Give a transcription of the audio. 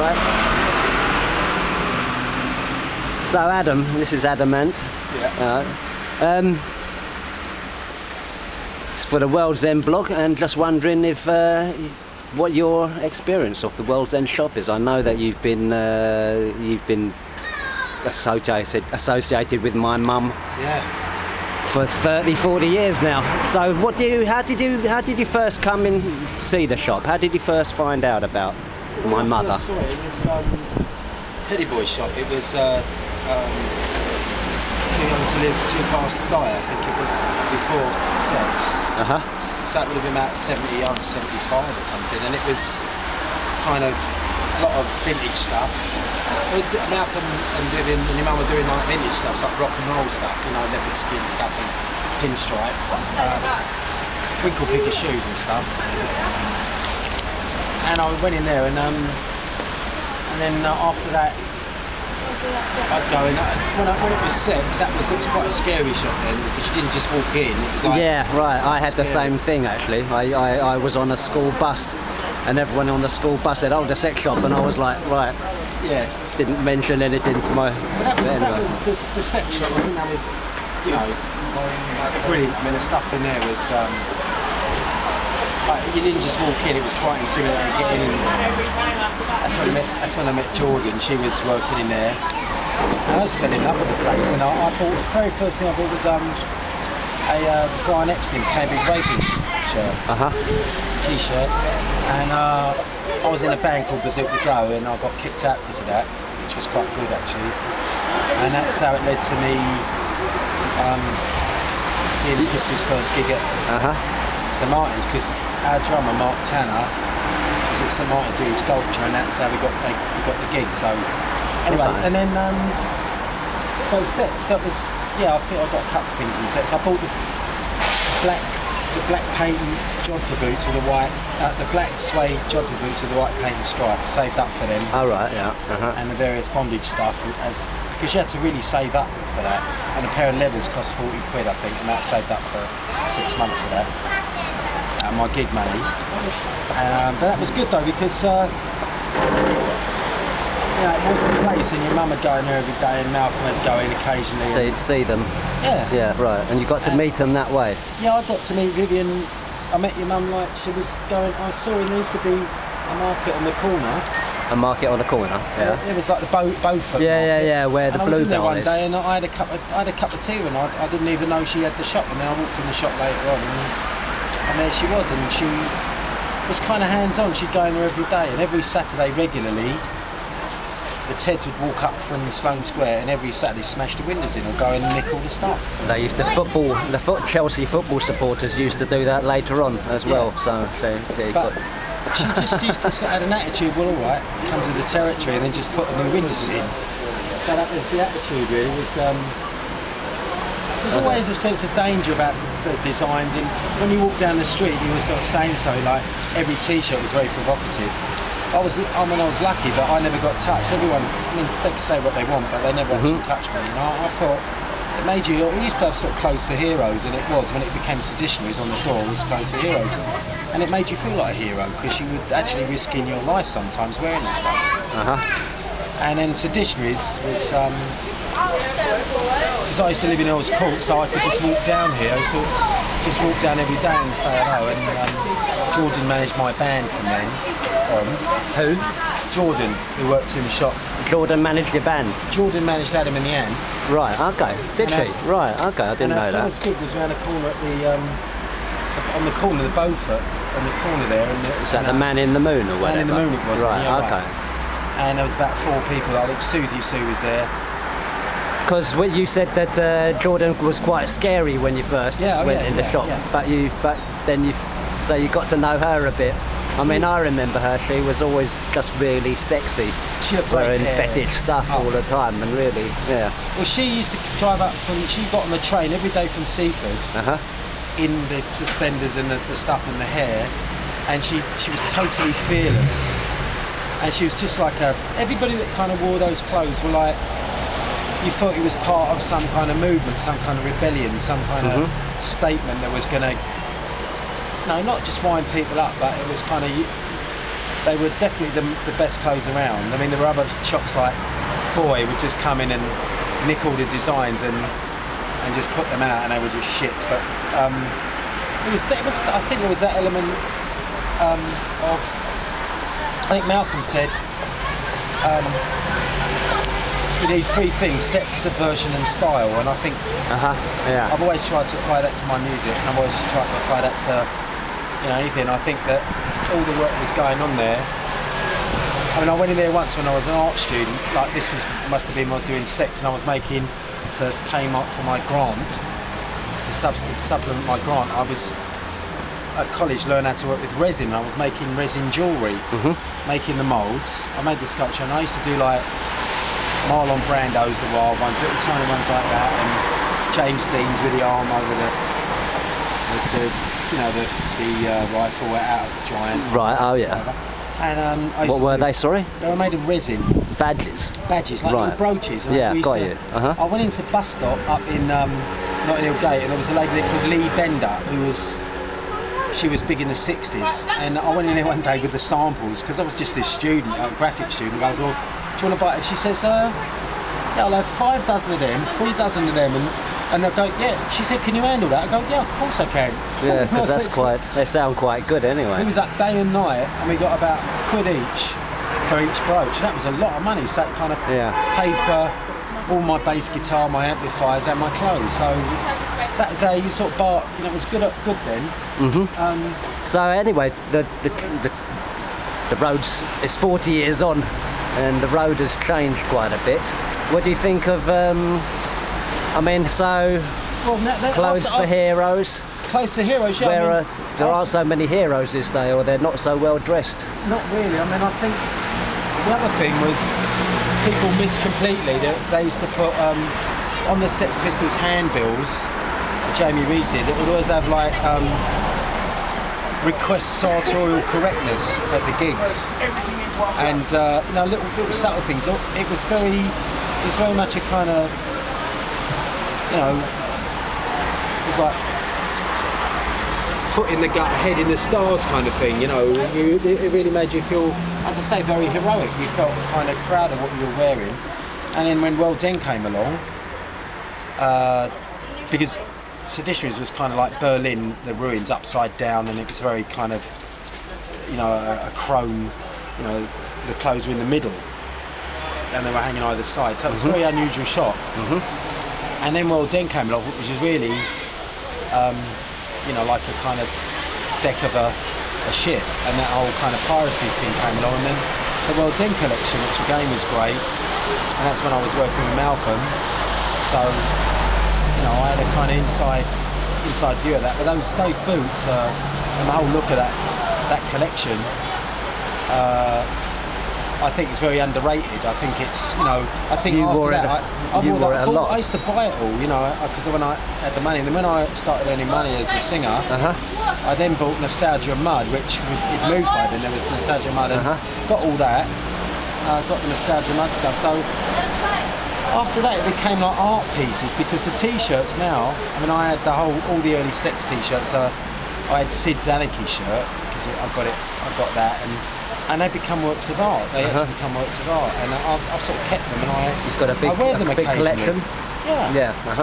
right. So Adam, this is Adamant. Yeah. It's for the World's End blog, and just wondering if what your experience of the World's End shop is. I know that you've been associated with my mum. Yeah. For 30-40 years now. So how did you first come and see the shop? How did you first find out about my mother? It was Teddy Boy shop. It was Too Young to Live, Too Fast to Die. I think it was before sex. So that would have been about 70, I'm 75 or something, and it was kind of a lot of vintage stuff. Malcolm and your mum were doing like vintage stuff, like rock and roll stuff, you know, leopard skin stuff and pinstripes, winkle picker shoes and stuff. And I went in there, and then after that, I'd go in. When it was sex, it was quite a scary shop then, because you didn't just walk in. It was like, yeah, right. I had the same thing actually. I was on a school bus, and everyone on the school bus said, "Oh, the sex shop," and I was like, right. Yeah. Didn't mention anything to my. But that was the sex shop. I think that was, you know, brilliant. I mean, the stuff in there was. Like, you didn't just walk in; it was quite intimidating to get in. That's when I met Jordan. She was working in there, and I just fell in love with the place. And I bought the very first thing I bought was a Brian Epstein Cambridge Rapist shirt, t-shirt, and I was in a band called Bazooka Joe, and I got kicked out because of that, which was quite good actually. And that's how it led to me seeing the Pistols' first gig at St Martin's, because our drummer Mark Tanner was at St Martin's doing sculpture, and that's how we got the gig. So anyway, and then so sets, that was, yeah, I think I got a couple of things in sets. I bought the black paint jodhpur boots with the white, the black suede jodhpur boots with the white paint and stripe. Saved up for them. Oh right, yeah. And the various bondage stuff, because you had to really save up for that. And a pair of leathers cost 40 quid, I think, and that saved up for 6 months of that. My gig money. But that was good though, because you know, it was the place, and your mum would go in there every day, and Malcolm would go in occasionally. See them. Yeah. Yeah, right. And you got to meet them that way. Yeah, I got to meet Vivian. I met your mum, like, she was going, I saw there used to be a market on the corner. A market on the corner, yeah. It was like the Beaufort yeah, market. yeah, where the Blue Bell is. I was in there one day, and I had a cup of tea, and I didn't even know she had the shop. And then I walked in the shop later on, and there she was, and she was kind of hands-on. She'd go in there every day, and every Saturday regularly, the Teds would walk up from Sloane Square, and every Saturday smash the windows in or go in and nick all the stuff. They used Chelsea football supporters used to do that later on as well. So she just used to have an attitude. Well, all right, come to the territory, and then just put the new windows in. So that was the attitude, really. There's always a sense of danger about the designs, and when you walk down the street, you were sort of saying so. Like every T-shirt was very provocative. I was lucky, but I never got touched. Everyone, I mean, they can say what they want, but they never actually touched me. And I thought it made you. We used to have sort of clothes for heroes, and it was when it became traditionaries on the door was clothes for heroes, and it made you feel like a hero because you would actually risk in your life sometimes wearing the stuff. And then traditionaries was because I used to live in Earls Court, so I could just walk down here. I used to just walk down every day and say hello. And Jordan managed my band from then on. Who? Jordan, who worked in the shop. Jordan managed your band? Jordan managed Adam and the Ants. Right, okay. Did she? Right, okay, I didn't know that. And our first gig was around the corner at the, on the corner, the Beaufort, on the corner there. And is that the Man in the Moon or whatever? Man in the Moon it was. Right, okay. And there was about 4 people. I think Susie Sue was there. Because you said that Jordan was quite scary when you first went in the shop, but then you got to know her a bit. I mean, I remember her. She was always just really sexy, wearing fetish stuff all the time, and really, yeah. Well, she used to drive up from. She got on the train every day from Seaford in the suspenders and the stuff and the hair, and she was totally fearless, and she was just like everybody that kind of wore those clothes were like. You thought it was part of some kind of movement, some kind of rebellion, some kind of statement that was going to, no, not just wind people up, but it was kind of, they were definitely the best clothes around. I mean, there were other shops like Boy would just come in and nick all the designs and just put them out, and they were just shit. But I think there was that element of, I think Malcolm said, you need three things: sex, subversion and style. And I think yeah. I've always tried to apply that to my music, and I've always tried to apply that to, you know, anything. I think that all the work that was going on there, I mean, I went in there once when I was an art student, like this must have been when I was doing sex, and I was making, to pay for my grant, to supplement my grant, I was at college learning how to work with resin. I was making resin jewellery, making the moulds. I made the sculpture, and I used to do like Marlon Brando's The Wild Ones, little tiny ones like that, and James Dean's with the arm over the rifle out of the giant. Right. Oh yeah. And what were they? Sorry. They were made of resin. Badges. Badges, like little brooches. And Yeah, got you. I went into bus stop up in Notting Hill Gate, and there was a lady there called Lee Bender she was big in the 60s, and I went in there one day with the samples because I was just this student, a graphic student. I was all, do you want to buy it? She says, yeah, I'll have 5 dozen of them, 3 dozen of them, and I go, yeah. She said, can you handle that? I go, yeah, of course I can. Yeah, because they sound quite good anyway. It was like day and night, and we got about £1 each for each brooch. That was a lot of money, so that kind of paid for all my bass guitar, my amplifiers, and my clothes. So that was a sort of bar, you know, it was good then. So anyway, the road's, it's 40 years on, and the road has changed quite a bit. What do you think of, I mean, so clothes for heroes? Clothes for heroes, yeah. Where there aren't so many heroes this day, or they're not so well dressed. Not really. I mean, I think the other thing was people missed completely that they used to put on the Sex Pistols handbills. Jamie Reid did. It would always have like request sartorial correctness at the gigs, and you know, little subtle things. It was very much a kind of, you know, it was like foot in the gut, head in the stars kind of thing. You know, it really made you feel, as I say, very heroic. You felt kind of proud of what you were wearing. And then when World's End came along, because Seditionaries was kind of like Berlin, the ruins upside down, and it was very kind of, you know, a chrome, you know, the clothes were in the middle and they were hanging either side, so it was a very unusual shot. And then World's End came along, which is really, you know, like a kind of deck of a ship, and that whole kind of piracy thing came along, and then the World's End collection, which again was great, and that's when I was working with Malcolm, so, you know, I had a kind of inside view of that. But those boots, and the whole look of that collection, I think it's very underrated. I think it's, you know, I think you after wore that, it a lot. I used to buy it all, you know, because when I had the money, and then when I started earning money as a singer, I then bought Nostalgia Mud, which it moved by then. There was Nostalgia Mud, and got all that. Got the Nostalgia Mud stuff. So after that, it became like art pieces, because the T-shirts now, I mean, I had all the early Sex T-shirts. I had Sid's Anarchy shirt because I got that, and they become works of art. They actually become works of art, and I've sort of kept them, and You've got a big I wear them collection. Yeah. Yeah.